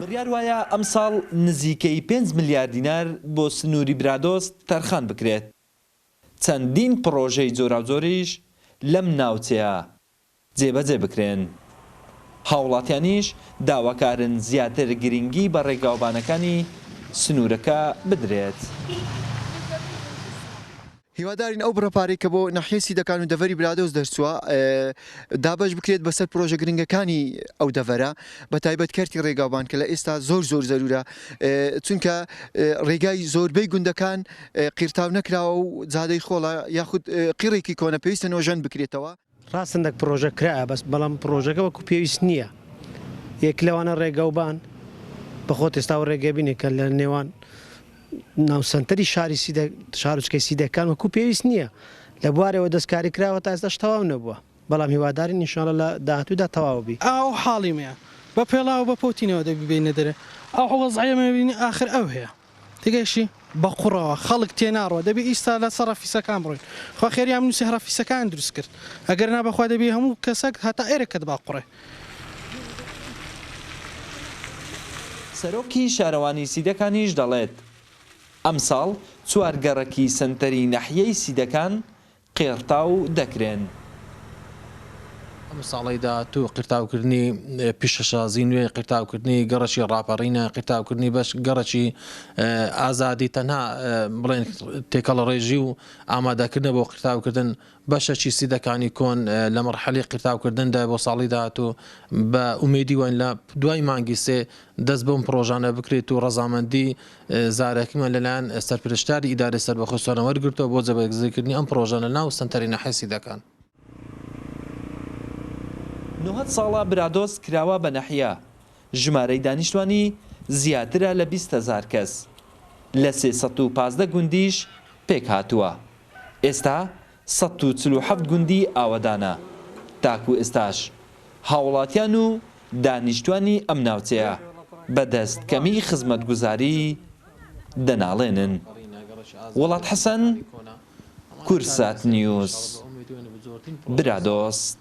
بڕیار وایە ئەم ساڵ نزیکەی 5 ملیار دینار بۆ سنووری برادۆست تەرخان بکرێت. چەندین پڕۆژەی جۆراوجۆریش لەم ناوچەیە جێبەجێ بکرێن. هاوڵاتیانیش داواکارن زیاتر گرنگی بە ڕێگاوبانەکانی سنوورەکە بدرێت. هیوادارین ئەو بڕەپارەی کە بۆ ناحیەی سیدەکان و دەڤەری برادۆست دەرچووە دابەش بکرێت بەسەر پرۆژە گرنگەکانی ئەو دەڤەرە بە تایبەت کەرتی ڕێگاوبان کە لە ئێستا زۆر زەرورە چونکە ڕێگای زۆربەی گوندەکان قیرتاو نەکراوە و جادەی خۆڵە یاخود قیڕێکی کۆنە پێویستە نۆژەن بکرێتەوە. ڕاستندەك پرۆژە کرایە بەس بەڵام پرۆژەکە وەکو پێویست نییە. یەک لەوانە ڕێگاوبان بەخۆت ئێستا و ڕێگەبینێ کە لە نێوان ناوسەنتەری شارچکەی سیدەکان وەکو پێویست نییە لە بوارەوە دەستکاری کراوە تا ئێستاش تەواو نەبووە بەڵام هیوادارین ئینشاڵڵا لە داهاتوودا تەواو بی. ئەو حاڵی مەیە بە پێڵاو بە پۆتینەوە دەبینە دەرێ ئەو وەزعەیەمەبینی ئاخر ئەو هەیە تێگەیشی بە قوڕەوە خەڵک تێناڕەوە دەبی ئیستا لە سەر ڕەفیسەکان بڕۆین خوا خێریان نووسی ڕەفیسەکان دروست کرد ئەگەر نابەخوا دەبی هەموو کەسەک هەتا ئێرەکەت با قوڕێ. سەرۆکی شارەوانی سیدەکانیش دەڵێت ئەم ساڵ چوارگەڕەکی سنتەری ناحیەی سیدەکان قێرتاو دەکرێن. ئەم ساڵیدا تو قرتاوکردنی پیشەشازی نوێ قرتاوکردنی گەڕەکی ڕاپەڕینە قرتاوکردنی بەش گەڕەکی ئازادی تەنها بڵێن تێکەڵ ڕێژی و ئامادەکردن بۆ قرتاوکردن بەشەکی سیدەکانی کۆن لە مەرحەلی قرتاوکردندا بۆ ساڵی داهاتوو بە ئومێدی وین لە دوای مانگی سێ دەست بەم پرۆژانە بکرێت و ڕەزامەندی زارەکیمان لەلایەن سەرپرشتاری ئیدارەی سەربەخۆسیانە وەرگرتەوە بۆ جێبەجێکردنی ئەم پرۆژانە ناو سنتەری ناحیەی سیدەکان. 9 ساڵە برادۆست کراوە بە نەحیە ژمارەی دانیشتوانی زیاترە لە 20,000 کەس لە 315 گوندیش پێک هاتووە. ئێستا 147 گوندی ئاوەدانە تاکو ئێستاش هاوڵاتیان و دانیشتوانی ئەم ناوچەیە بەدەست کەمی خزمەتگوزاری دەناڵێنن. وڵات حەسەن، کورسات نیوز، برادۆست.